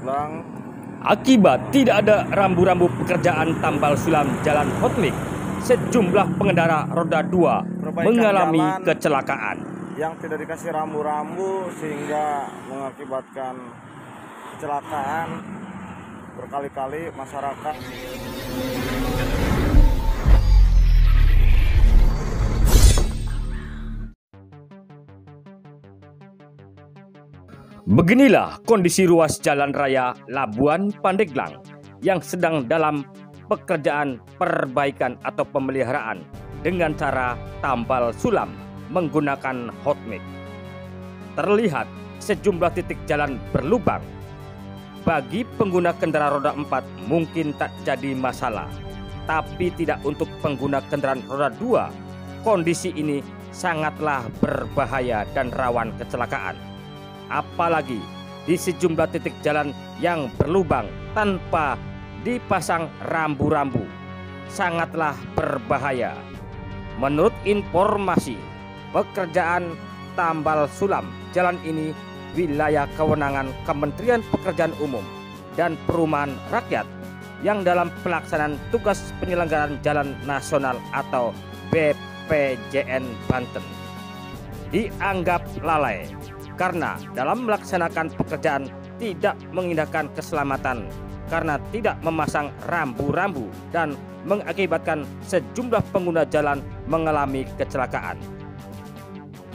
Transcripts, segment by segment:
Pandeglang. Akibat tidak ada rambu-rambu pekerjaan tambal sulam jalan Hotmik, sejumlah pengendara roda 2 mengalami kecelakaan. Yang tidak dikasih rambu-rambu sehingga mengakibatkan kecelakaan berkali-kali masyarakat. Beginilah kondisi ruas jalan raya Labuan Pandeglang yang sedang dalam pekerjaan perbaikan atau pemeliharaan dengan cara tambal sulam menggunakan Hotmik. Terlihat sejumlah titik jalan berlubang. Bagi pengguna kendaraan roda 4 mungkin tak jadi masalah, tapi tidak untuk pengguna kendaraan roda 2. Kondisi ini sangatlah berbahaya dan rawan kecelakaan. Apalagi di sejumlah titik jalan yang berlubang tanpa dipasang rambu-rambu, sangatlah berbahaya. Menurut informasi, pekerjaan tambal sulam jalan ini wilayah kewenangan Kementerian Pekerjaan Umum dan Perumahan Rakyat yang dalam pelaksanaan tugas penyelenggaraan jalan nasional atau BPJN Banten dianggap lalai karena dalam melaksanakan pekerjaan tidak mengindahkan keselamatan karena tidak memasang rambu-rambu dan mengakibatkan sejumlah pengguna jalan mengalami kecelakaan.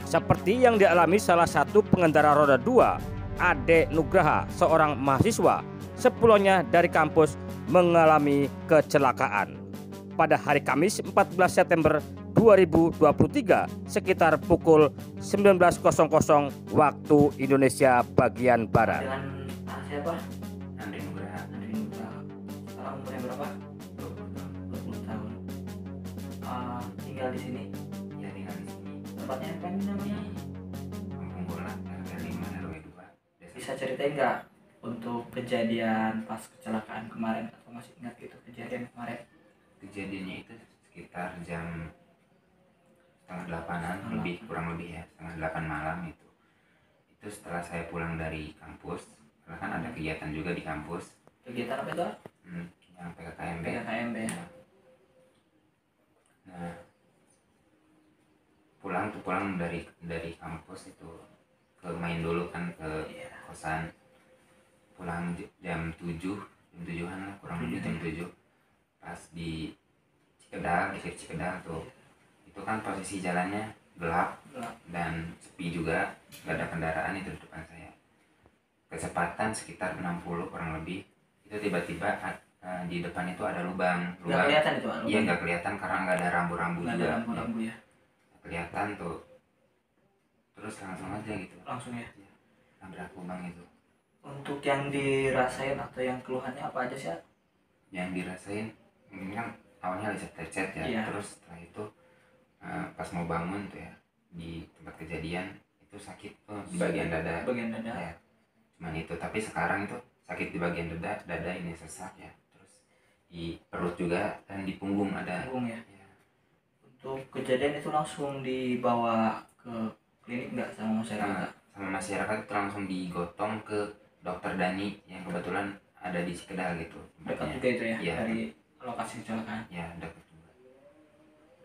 Seperti yang dialami salah satu pengendara roda 2, Ade Nugraha, seorang mahasiswa sepulangnya dari kampus mengalami kecelakaan pada hari Kamis 14 September 2023 sekitar pukul 19.00 waktu Indonesia bagian Barat. Dengan siapa? Ade Nugraha. Sekarang umurnya berapa? 20 tahun. Tinggal di sini? Ya, tinggal di sini. Tempatnya apa namanya? Kampung Bola, RT 5 RW 2. Bisa ceritain nggak untuk kejadian pas kecelakaan kemarin, atau masih ingat gitu kejadian kemarin? Kejadiannya itu sekitar jam 7:30-an, kurang lebih ya, 7:30 malam itu. Itu setelah saya pulang dari kampus, karena kan ada kegiatan juga di kampus. Kegiatan apa itu? Yang PKKMB. PKKMB ya. Nah, pulang dari kampus itu ke main dulu kan ke kosan. Pulang jam 7-an lah, kurang lebih jam 7. Pas di Cikedal, tuh. Itu kan posisi jalannya gelap dan sepi juga, gak ada kendaraan itu di depan saya. Kecepatan sekitar 60 kurang lebih. Itu tiba-tiba di depan itu ada lubang. Gak kelihatan itu? Iya, gak kelihatan karena gak ada rambu-rambu juga. Ada rambu-rambu ya. Kelihatan tuh. Terus langsung aja gitu. Langsung ya. Nabrak lubang itu. Untuk yang dirasain atau yang keluhannya apa aja sih? Yang dirasain ini kan awalnya lecet-lecet ya. Iya. Terus setelah itu pas mau bangun tuh ya, di tempat kejadian itu sakit tuh di bagian dada. Ya, cuman itu, tapi sekarang itu sakit di bagian dada ini sesak ya. Terus di perut juga dan di punggung ada. Punggung ya. Untuk kejadian itu langsung dibawa ke klinik nggak sama masyarakat? Sama masyarakat itu langsung digotong ke Dokter Dani yang kebetulan ada di Cikedal gitu. Dekat juga itu ya, ya, dari lokasi kecelakaan? Ya, dekat juga.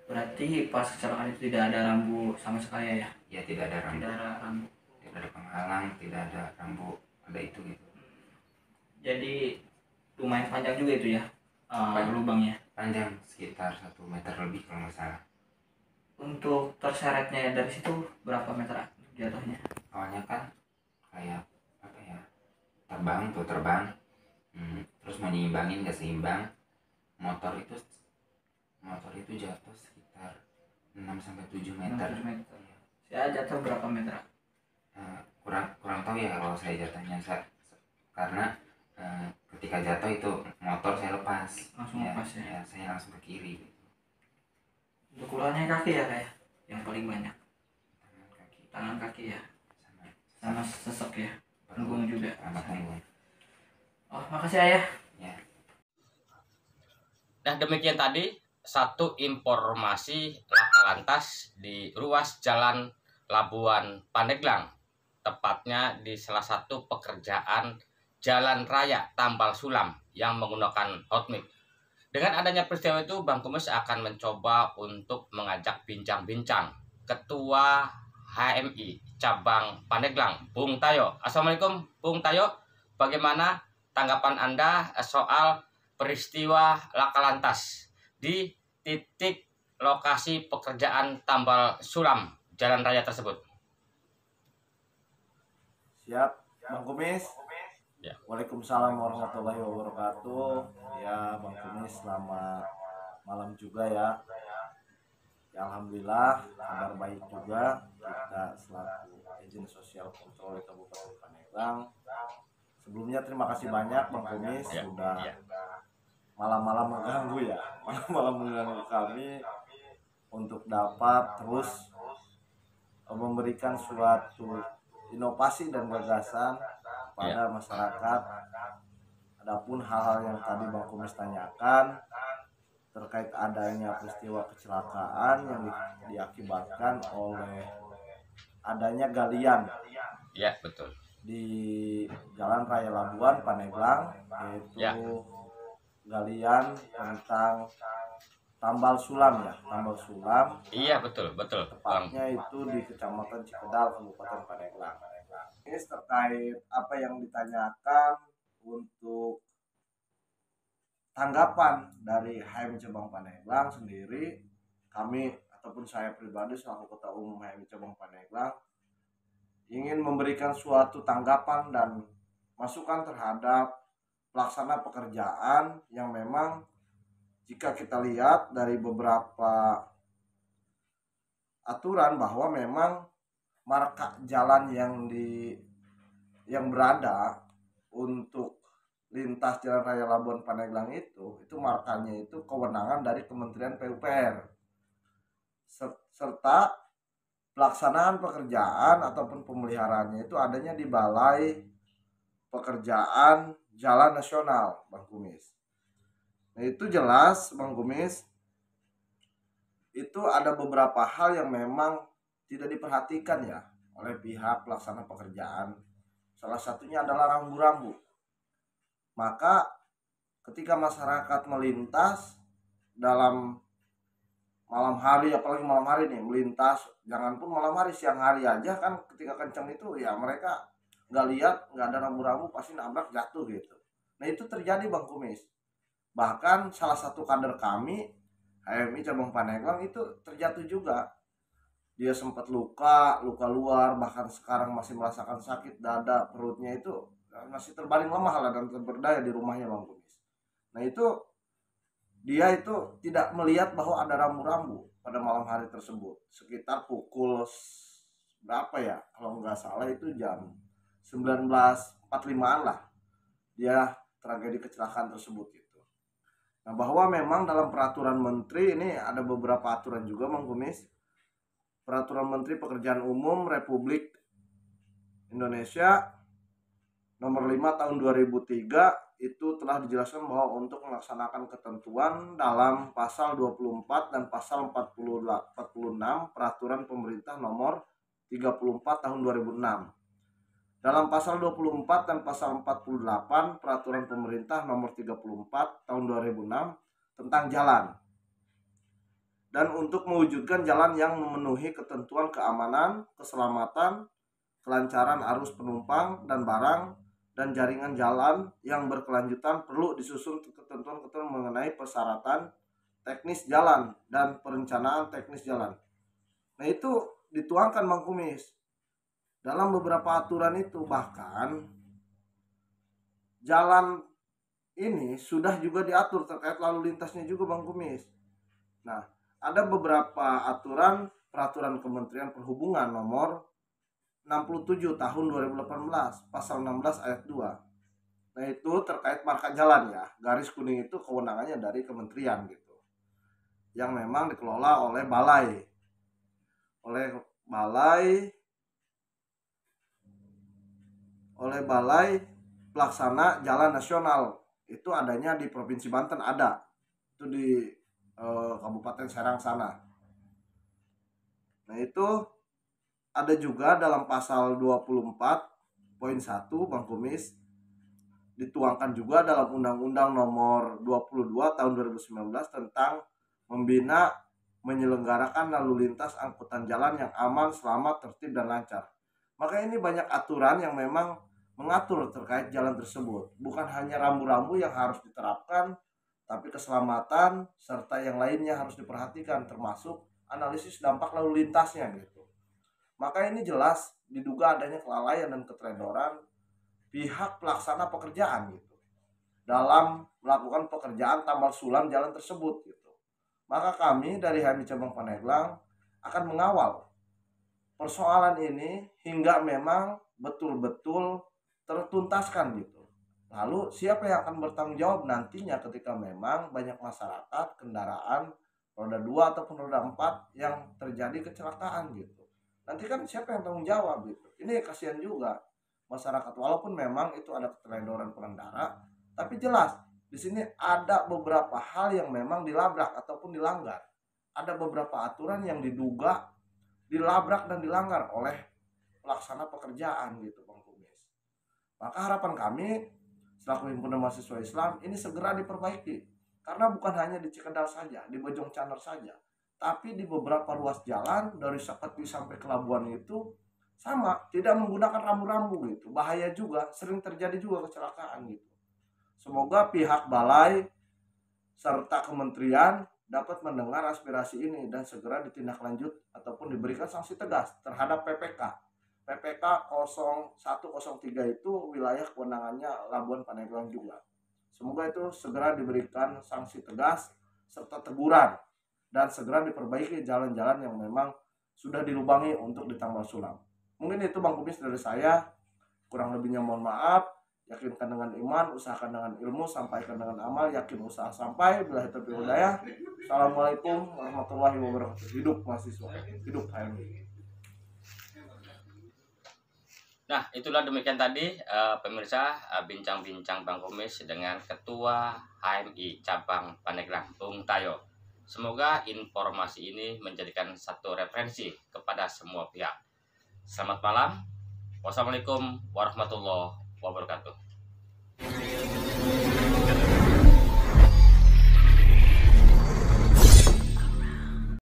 Berarti pas kecelakaan itu tidak ada rambu sama sekali ya? Ya, tidak ada rambu. Tidak ada rambu. Tidak ada penghalang, tidak ada rambu, ada itu gitu. Jadi lumayan panjang juga itu ya, lubangnya? Panjang, sekitar 1 meter lebih kalau nggak salah. Untuk terseretnya dari situ berapa meter jatuhnya? Awalnya kan kayak apa ya, terbang, terus mau nyimbangin gak seimbang, motor itu jatuh sekitar 6-7 meter. 7 meter. Saya jatuh berapa meter? Kurang tahu ya kalau saya jatuhnya, karena ketika jatuh itu motor saya lepas. Langsung lepas ya? Ya, saya langsung ke kiri gitu. Untuk keluarnya kaki ya kayak yang paling banyak? Tangan kaki ya? Sama sesek ya? Punggung juga? Sama punggung. Oh, makasih Ayah. Ya. Nah, demikian tadi satu informasi laka lantas di ruas jalan Labuan Pandeglang, tepatnya di salah satu pekerjaan jalan raya Tambal Sulam yang menggunakan hot mic. Dengan adanya peristiwa itu, Bang Kumis akan mencoba untuk mengajak bincang-bincang Ketua HMI Cabang Pandeglang, Bung Tayo. Assalamualaikum, Bung Tayo. Bagaimana tanggapan Anda soal peristiwa laka lantas di titik lokasi pekerjaan tambal sulam jalan raya tersebut? Siap, Bang Kumis. Ya. Waalaikumsalam warahmatullahi wabarakatuh. Ya, Bang Kumis, selamat malam juga ya. Ya, alhamdulillah kabar baik juga. Kita selaku izin sosial kontrol di Kabupaten Pandeglang. Sebelumnya terima kasih banyak Bang Kumis sudah malam-malam mengganggu ya. Malam-malam mengganggu kami untuk dapat terus memberikan suatu inovasi dan gagasan pada masyarakat. Adapun hal-hal yang tadi Bang Kumis tanyakan terkait adanya peristiwa kecelakaan yang diakibatkan oleh adanya galian, Ya, betul, di Jalan Raya Labuan Pandeglang, yaitu galian tentang tambal sulam ya, tambal sulam. Iya, betul, Bang. Tepatnya itu di Kecamatan Cikedal, Kabupaten Pandeglang. Ini terkait apa yang ditanyakan untuk tanggapan dari HMI Cabang Pandeglang sendiri, kami ataupun saya pribadi selaku Ketua Umum HMI Cabang Pandeglang ingin memberikan suatu tanggapan dan masukan terhadap pelaksana pekerjaan yang memang jika kita lihat dari beberapa aturan bahwa memang marka jalan yang berada untuk lintas Jalan Raya Labuan Pandeglang itu markanya itu kewenangan dari Kementerian PUPR, serta pelaksanaan pekerjaan ataupun pemeliharaannya itu adanya di Balai Pekerjaan Jalan Nasional, Bang Kumis. Nah, itu jelas Bang Kumis, itu ada beberapa hal yang memang tidak diperhatikan ya oleh pihak pelaksana pekerjaan. Salah satunya adalah rambu-rambu. Maka ketika masyarakat melintas dalam malam hari, apalagi malam hari nih melintas, jangan pun malam hari, siang hari aja kan ketika kencang itu ya mereka nggak lihat, nggak ada rambu-rambu, pasti nabrak jatuh gitu. Nah, itu terjadi Bang Kumis. Bahkan salah satu kader kami HMI Cabang Pandeglang itu terjatuh juga. Dia sempat luka luar, bahkan sekarang masih merasakan sakit dada, perutnya itu masih terbaring lemah lah dan berdaya di rumahnya Bang Kumis. Nah, itu dia itu tidak melihat bahwa ada rambu-rambu pada malam hari tersebut. Sekitar pukul berapa ya? Kalau nggak salah itu jam 19.45-an lah. Dia tragedi kecelakaan tersebut gitu. Nah, bahwa memang dalam peraturan menteri ini ada beberapa aturan juga Bang Kumis. Peraturan Menteri Pekerjaan Umum Republik Indonesia nomor 5 tahun 2003 itu telah dijelaskan bahwa untuk melaksanakan ketentuan dalam pasal 24 dan pasal 46 peraturan pemerintah nomor 34 tahun 2006. Dalam pasal 24 dan pasal 48 peraturan pemerintah nomor 34 tahun 2006 tentang jalan. Dan untuk mewujudkan jalan yang memenuhi ketentuan keamanan, keselamatan, kelancaran arus penumpang dan barang, dan jaringan jalan yang berkelanjutan perlu disusun ketentuan-ketentuan mengenai persyaratan teknis jalan dan perencanaan teknis jalan. Nah, itu dituangkan Bang Kumis dalam beberapa aturan itu. Bahkan jalan ini sudah juga diatur terkait lalu lintasnya juga Bang Kumis. Nah, ada beberapa aturan peraturan Kementerian Perhubungan nomor 67 tahun 2018 pasal 16 ayat 2. Nah, itu terkait marka jalan ya. Garis kuning itu kewenangannya dari kementerian gitu. Yang memang dikelola oleh balai. Oleh balai pelaksana jalan nasional. Itu adanya di Provinsi Banten ada. Itu di Kabupaten Serang sana. Nah, itu ada juga dalam pasal 24.1 Bang Kumis dituangkan juga dalam Undang-Undang Nomor 22 Tahun 2019 tentang membina menyelenggarakan lalu lintas angkutan jalan yang aman, selamat, tertib, dan lancar. Maka ini banyak aturan yang memang mengatur terkait jalan tersebut. Bukan hanya rambu-rambu yang harus diterapkan, tapi keselamatan serta yang lainnya harus diperhatikan, termasuk analisis dampak lalu lintasnya gitu. Maka ini jelas diduga adanya kelalaian dan keteledoran pihak pelaksana pekerjaan gitu dalam melakukan pekerjaan tambal sulam jalan tersebut gitu. Maka kami dari HMI Cabang Pandeglang akan mengawal persoalan ini hingga memang betul-betul tertuntaskan gitu. Lalu siapa yang akan bertanggung jawab nantinya ketika memang banyak masyarakat kendaraan roda 2 ataupun roda 4 yang terjadi kecelakaan gitu. Nanti kan siapa yang tanggung jawab gitu. Ini kasihan juga masyarakat, walaupun memang itu ada keteledoran pengendara, tapi jelas di sini ada beberapa hal yang memang dilabrak ataupun dilanggar. Ada beberapa aturan yang diduga dilabrak dan dilanggar oleh pelaksana pekerjaan gitu, Bang Kumis. Maka harapan kami selaku himpunan mahasiswa Islam ini segera diperbaiki, karena bukan hanya di Cikedal saja, di Bojong Caner saja, tapi di beberapa ruas jalan dari Seketi sampai ke Labuan itu sama, tidak menggunakan rambu-rambu gitu. Bahaya juga, sering terjadi juga kecelakaan gitu. Semoga pihak balai serta kementerian dapat mendengar aspirasi ini dan segera ditindaklanjut ataupun diberikan sanksi tegas terhadap PPK. PPK 0103 itu wilayah kewenangannya Labuan Pandeglang juga. Semoga itu segera diberikan sanksi tegas serta teguran dan segera diperbaiki jalan-jalan yang memang sudah dilubangi untuk ditambal sulam. Mungkin itu Bang Kumis dari saya. Kurang lebihnya mohon maaf. Yakinkan dengan iman, usahakan dengan ilmu, sampaikan dengan amal, yakin usaha sampai. Billahi taufiq wal hidayah. Assalamualaikum warahmatullahi wabarakatuh. Hidup mahasiswa, hidup HMI. Nah, itulah demikian tadi pemirsa bincang-bincang Bang Kumis dengan Ketua HMI Cabang Pandeglang, Bung Tayo. Semoga informasi ini menjadikan satu referensi kepada semua pihak. Selamat malam. Wassalamualaikum warahmatullahi wabarakatuh.